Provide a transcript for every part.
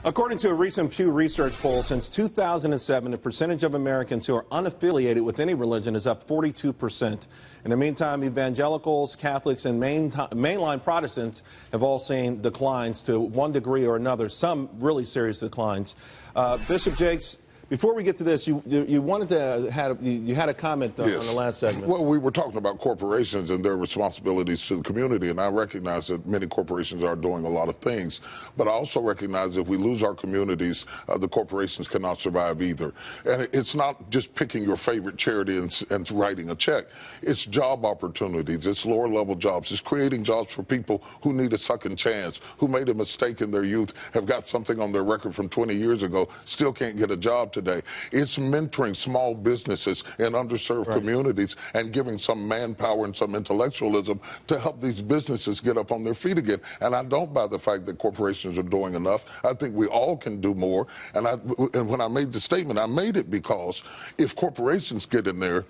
According to a recent Pew Research poll, since 2007, the percentage of Americans who are unaffiliated with any religion is up 42%. In the meantime, evangelicals, Catholics, and mainline Protestants have all seen declines to one degree or another, some really serious declines. Bishop Jakes, before we get to this, you wanted to you had a comment on the last segment. Well, we were talking about corporations and their responsibilities to the community, and I recognize that many corporations are doing a lot of things, but I also recognize if we lose our communities, the corporations cannot survive either. And it's not just picking your favorite charity and writing a check. It's job opportunities. It's lower-level jobs. It's creating jobs for people who need a second chance, who made a mistake in their youth, have got something on their record from 20 years ago, still can't get a job today. It's mentoring small businesses in underserved communities and giving some manpower and some intellectualism to help these businesses get up on their feet again. And I don't buy the fact that corporations are doing enough. I think we all can do more. And when I made the statement, I made it because if corporations get in there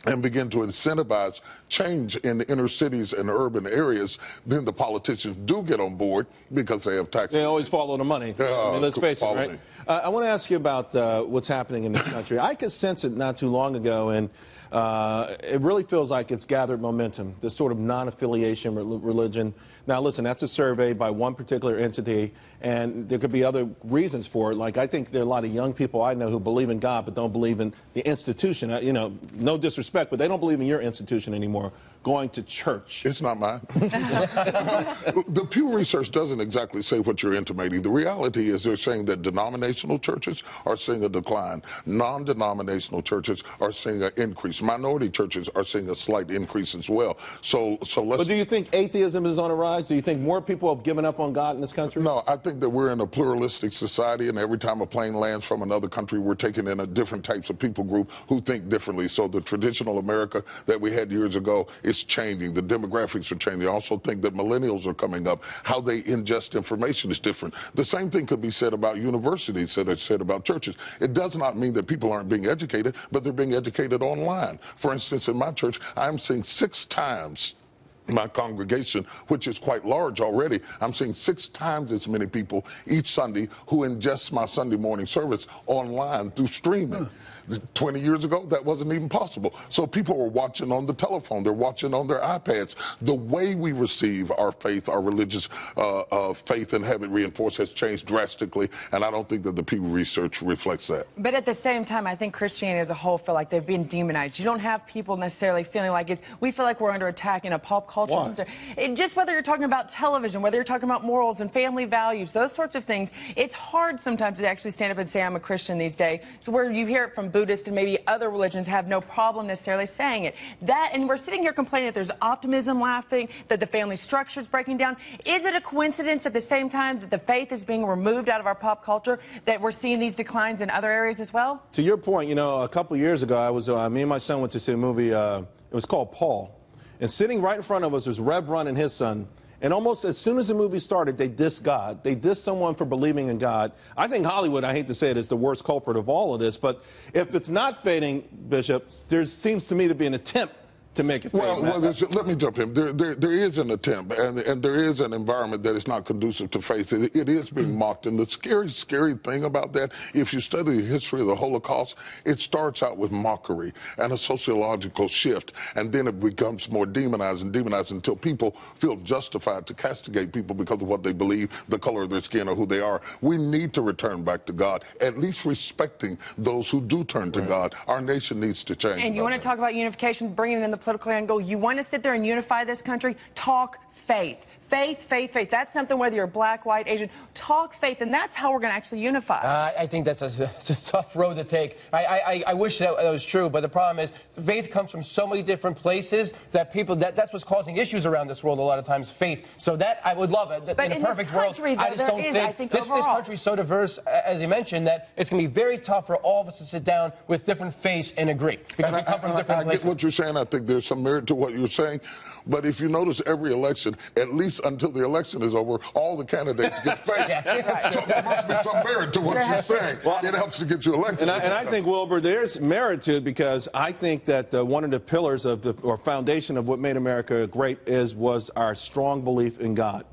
and begin to incentivize change in the inner cities and urban areas, then the politicians do get on board because they have taxes. They always follow the money. I mean, let's face it, right? I want to ask you about what's happening in this country. I could sense it not too long ago, and it really feels like it's gathered momentum, this sort of non-affiliation religion. Now, listen, that's a survey by one particular entity, and there could be other reasons for it. Like, I think there are a lot of young people I know who believe in God but don't believe in the institution. You know, no disrespect, but they don't believe in your institution anymore, going to church. It's not mine. The Pew Research doesn't exactly say what you're intimating. The reality is they're saying that denominational churches are seeing a decline. Non-denominational churches are seeing an increase. Minority churches are seeing a slight increase as well. So let's... But do you think atheism is on a rise? Do you think more people have given up on God in this country? No, I think that we're in a pluralistic society, and every time a plane lands from another country, we're taking in a different types of people group who think differently. So the traditional America that we had years ago is changing. The demographics are changing. I also think that millennials are coming up. How they ingest information is different. The same thing could be said about universities that are said about churches. It does not mean that people aren't being educated, but they're being educated online. For instance, in my church, I'm seeing 6 times my congregation, which is quite large already, I'm seeing 6 times as many people each Sunday who ingest my Sunday morning service online through streaming. 20 years ago, that wasn't even possible. So people are watching on the telephone. They're watching on their iPads. The way we receive our faith, our religious faith, and have it reinforced has changed drastically, and I don't think that the Pew Research reflects that. But at the same time, I think Christianity as a whole feel like they've been demonized. You don't have people necessarily feeling like we feel like we're under attack in a pop culture. Just whether you're talking about television, whether you're talking about morals and family values, those sorts of things, it's hard sometimes to actually stand up and say I'm a Christian these days. So where you hear it from Buddhists and maybe other religions have no problem necessarily saying it. And we're sitting here complaining that there's optimism laughing, that the family structure is breaking down. Is it a coincidence at the same time that the faith is being removed out of our pop culture, that we're seeing these declines in other areas as well? To your point, you know, a couple years ago, me and my son went to see a movie, it was called Paul. And sitting right in front of us was Rev Run and his son. And almost as soon as the movie started, they dissed God. They dissed someone for believing in God. I think Hollywood, I hate to say it, is the worst culprit of all of this. But if it's not fading, Bishop, there seems to me to be an attempt to make it fade. Well, let me jump in. There is an attempt, and there is an environment that is not conducive to faith. It is being mocked, and the scary thing about that, if you study the history of the Holocaust, it starts out with mockery and a sociological shift, and then it becomes more demonized and demonized until people feel justified to castigate people because of what they believe, the color of their skin, or who they are. We need to return back to God, at least respecting those who do turn to God. Our nation needs to change. And you want to talk about unification, bringing in the political angle. You want to sit there and unify this country? Talk faith. Faith, faith, faith. That's something whether you're black, white, Asian. Talk faith, and that's how we're going to actually unify. I think that's a tough road to take. I wish that was true, but the problem is faith comes from so many different places that that's what's causing issues around this world a lot of times, faith. So that, I would love it. But in a perfect world, I just don't think this country is so diverse, as you mentioned, that it's going to be very tough for all of us to sit down with different faiths and agree. Because we come from different places. I get what you're saying. I think there's some merit to what you're saying. But if you notice, every election, at least until the election is over, all the candidates get faith. So there must be some merit to what you're saying. It helps to get you elected. And I think, Wilbur, there's merit to it, because I think that one of the pillars of or foundation of what made America great was our strong belief in God.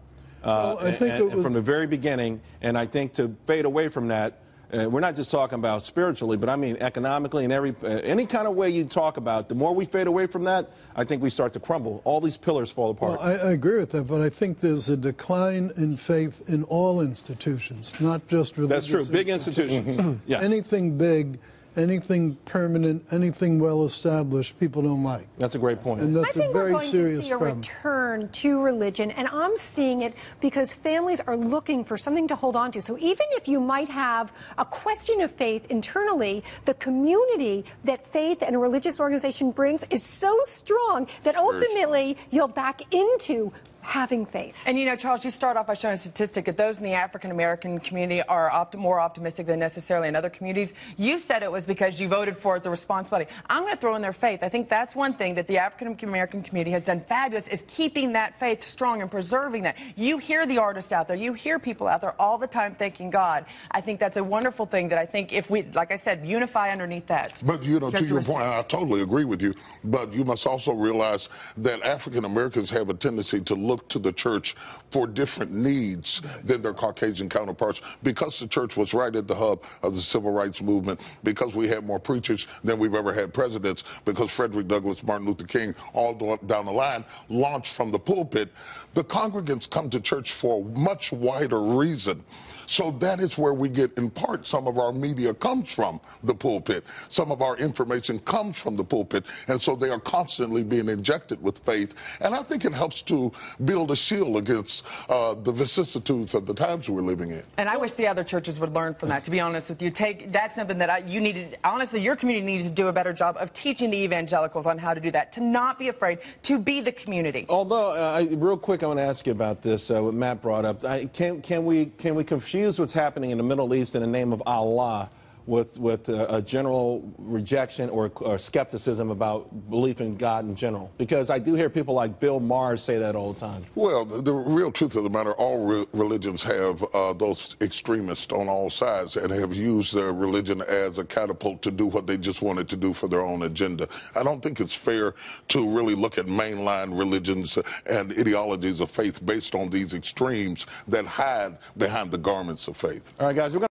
from the very beginning. And I think to fade away from that, we're not just talking about spiritually, but I mean economically and any kind of way you talk about, the more we fade away from that, I think we start to crumble. All these pillars fall apart. Well, I agree with that, but I think there's a decline in faith in all institutions, not just religious. That's true. Big institutions. Yeah. Anything big, anything permanent, anything well-established, people don't like. That's a great point. And that's a very serious problem. I think we're going to see a return to religion, and I'm seeing it because families are looking for something to hold on to. So even if you might have a question of faith internally, the community that faith and a religious organization brings is so strong that ultimately you'll back into having faith. And you know, Charles, you start off by showing a statistic that those in the African-American community are more optimistic than necessarily in other communities. You said it was because you voted for the responsibility. I'm going to throw in their faith. I think that's one thing that the African-American community has done fabulous, is keeping that faith strong and preserving that. You hear the artists out there, you hear people out there all the time thanking God. I think that's a wonderful thing that I think if we, like I said, unify underneath that. But, you know, to your point, I totally agree with you, but you must also realize that African-Americans have a tendency to look to the church for different needs than their Caucasian counterparts, because the church was right at the hub of the civil rights movement, because we had more preachers than we've ever had presidents, because Frederick Douglass, Martin Luther King, all down the line, launched from the pulpit. The congregants come to church for a much wider reason. So that is where we get, in part, some of our media comes from the pulpit. Some of our information comes from the pulpit. And so they are constantly being injected with faith. And I think it helps to build a shield against the vicissitudes of the times we're living in. And I wish the other churches would learn from that, to be honest with you. That's something that you needed, honestly, your community needed to do a better job of teaching the evangelicals on how to do that, to not be afraid, to be the community. Although, real quick, I want to ask you about this, what Matt brought up. Can we confuse what's happening in the Middle East in the name of Allah with a general rejection or skepticism about belief in God in general? Because I do hear people like Bill Maher say that all the time. Well, the real truth of the matter, all religions have those extremists on all sides and have used their religion as a catapult to do what they just wanted to do for their own agenda. I don't think it's fair to really look at mainline religions and ideologies of faith based on these extremes that hide behind the garments of faith. All right, guys, we're going